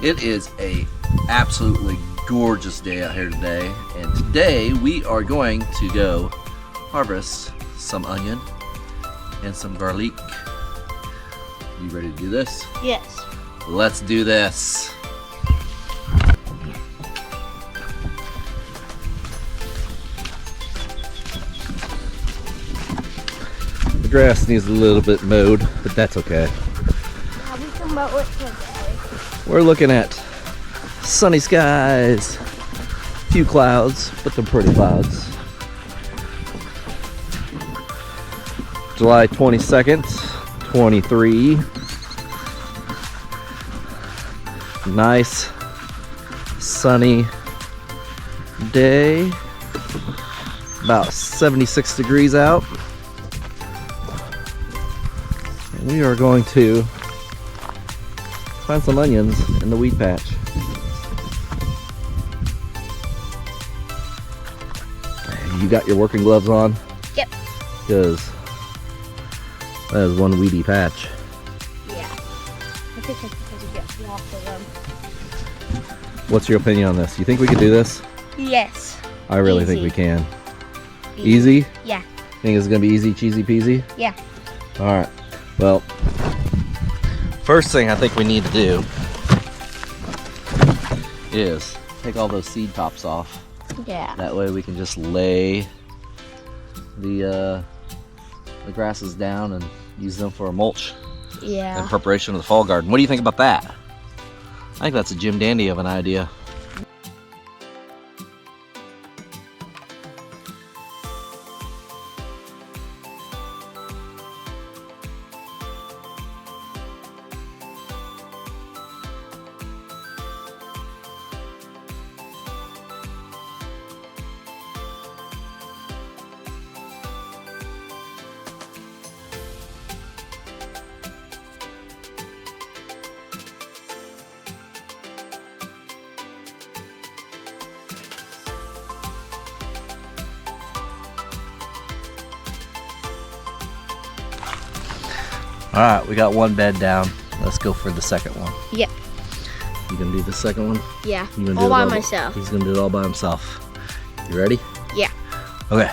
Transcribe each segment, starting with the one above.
It is a absolutely gorgeous day out here today, and today we are going to go harvest some onion and some garlic. You ready to do this? Yes. Let's do this. The grass needs a little bit mowed, but that's okay. How we come about what today? We're looking at sunny skies, few clouds, but they're pretty clouds. July 22nd, 23. Nice sunny day. About 76 degrees out. And we are going to find some onions in the weed patch. You got your working gloves on? Yep. Because that is one weedy patch. Yeah. I think I could get lost of them. What's your opinion on this? You think we could do this? Yes. I really think Easy. we can. Easy? Yeah. Think it's gonna be easy, cheesy peasy? Yeah. Alright. Well, first thing I think we need to do is take all those seed tops off. Yeah. That way we can just lay the grasses down and use them for a mulch in Yeah. preparation of the fall garden. What do you think about that? I think that's a Jim Dandy of an idea. Alright, we got one bed down. Let's go for the second one. Yep. You gonna do the second one? Yeah. You gonna do All it by myself. He's gonna do it all by himself. You ready? Yeah. Okay.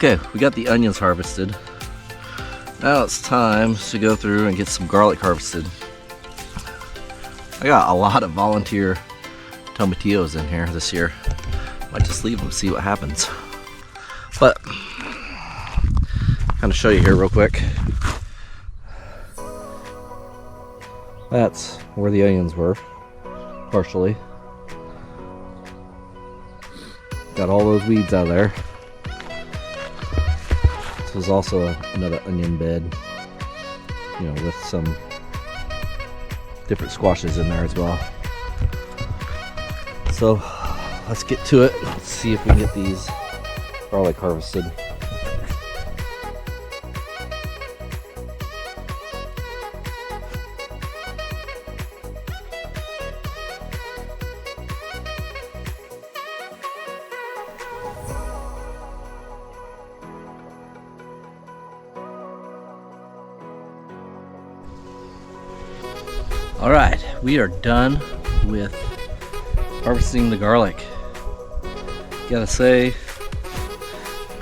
Okay, we got the onions harvested. Now it's time to go through and get some garlic harvested. I got a lot of volunteer tomatillos in here this year. Might just leave them, see what happens. But, kind of show you here real quick. That's where the onions were, partially. Got all those weeds out of there. This is also another onion bed, you know, with some different squashes in there as well. So let's get to it. Let's see if we can get these garlic harvested. Alright, we are done with harvesting the garlic. Gotta say,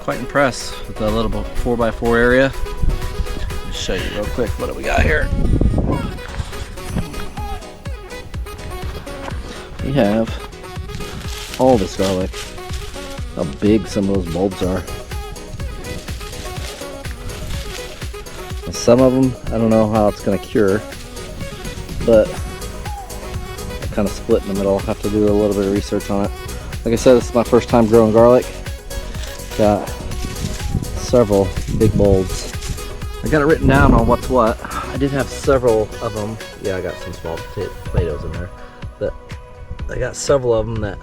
quite impressed with that little 4x4 area. Let me show you real quick what do we got here. We have all this garlic. How big some of those bulbs are. And some of them, I don't know how it's gonna cure, but I kind of split in the middle. I'll have to do a little bit of research on it. Like I said, this is my first time growing garlic. Got several big bulbs. I got it written down on what's what. I did have several of them. Yeah, I got some small tomatoes in there. But I got several of them that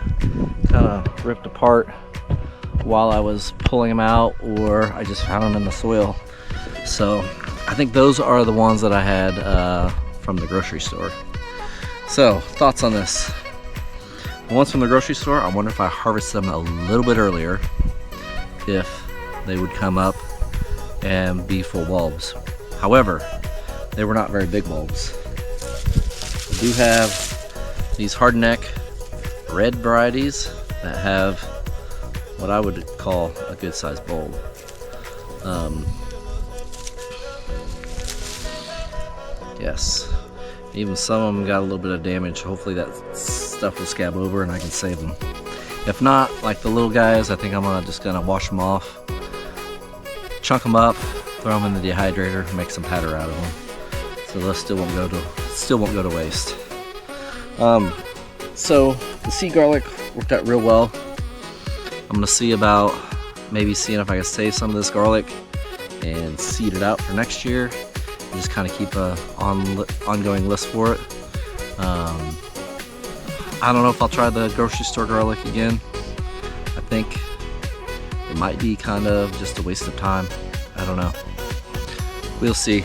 kind of ripped apart while I was pulling them out, or I just found them in the soil. So I think those are the ones that I had from the grocery store. So thoughts on this? The ones from the grocery store, I wonder if I harvest them a little bit earlier, if they would come up and be full bulbs. However, they were not very big bulbs. I do have these hardneck red varieties that have what I would call a good sized bulb. Yes, even some of them got a little bit of damage. Hopefully that stuff will scab over and I can save them. If not, like the little guys, I think I'm just gonna wash them off, chunk them up, throw them in the dehydrator, make some powder out of them, so those still won't go to waste. So the seed garlic worked out real well. I'm gonna see about maybe seeing if I can save some of this garlic and seed it out for next year, and just kind of keep a ongoing list for it. I don't know if I'll try the grocery store garlic again. I think it might be kind of just a waste of time. I don't know. We'll see.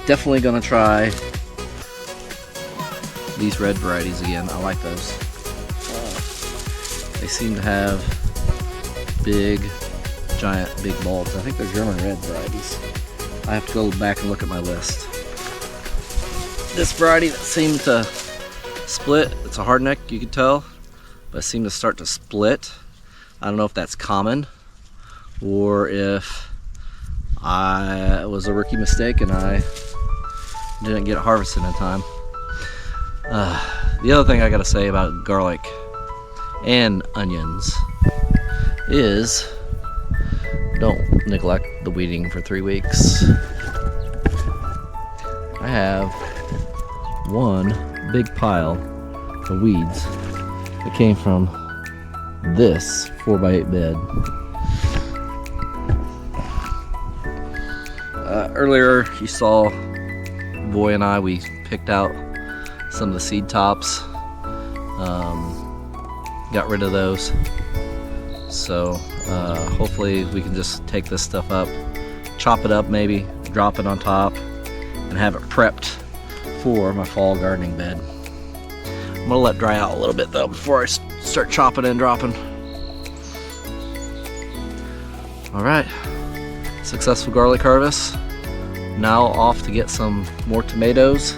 Definitely gonna try these red varieties again. I like those. They seem to have big bulbs. I think they're German red varieties. I have to go back and look at my list. This variety that seemed to split, it's a hardneck, you can tell, but it seemed to start to split. I don't know if that's common or if it was a rookie mistake and I didn't get it harvested in time. The other thing I gotta say about garlic and onions is don't neglect the weeding for 3 weeks. I have one big pile of weeds that came from this 4x8 bed. Earlier you saw Boy and I, we picked out some of the seed tops, got rid of those, so hopefully we can just take this stuff up, chop it up, maybe drop it on top and have it prepped for my fall gardening bed. I'm gonna let it dry out a little bit though before I start chopping and dropping. Alright, successful garlic harvest. Now off to get some more tomatoes.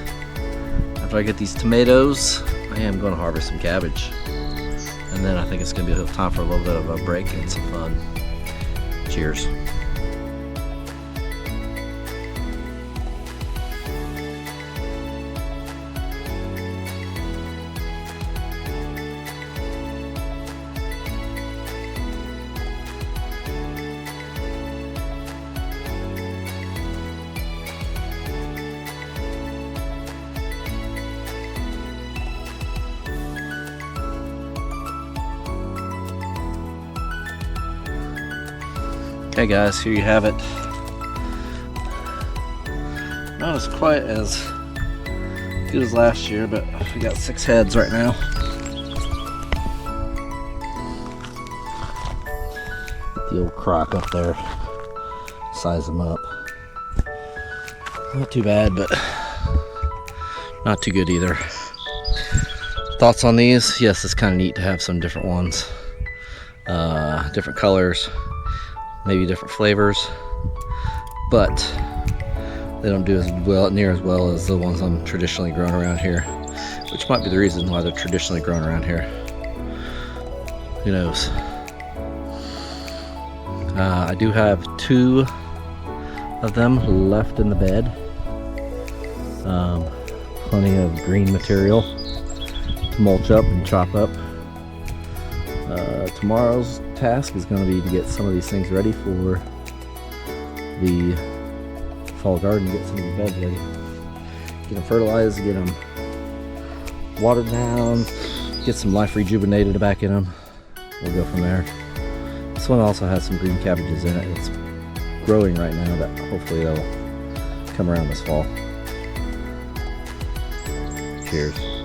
After I get these tomatoes, I am going to harvest some cabbage. And then I think it's going to be time for a little bit of a break and some fun. Cheers. Okay guys, here you have it. Not as quite as good as last year, but we got 6 heads right now. Get the old crock up there, size them up. Not too bad, but not too good either. Thoughts on these? Yes, it's kind of neat to have some different ones, different colors, maybe different flavors, but they don't do near as well as the ones I'm traditionally growing around here, which might be the reason why they're traditionally grown around here. Who knows? I do have 2 of them left in the bed. Plenty of green material to mulch up and chop up. Tomorrow's task is going to be to get some of these things ready for the fall garden, get some of the beds ready, get them fertilized, get them watered down, get some life rejuvenated back in them. We'll go from there. This one also has some green cabbages in it. It's growing right now, that hopefully they'll come around this fall. Cheers.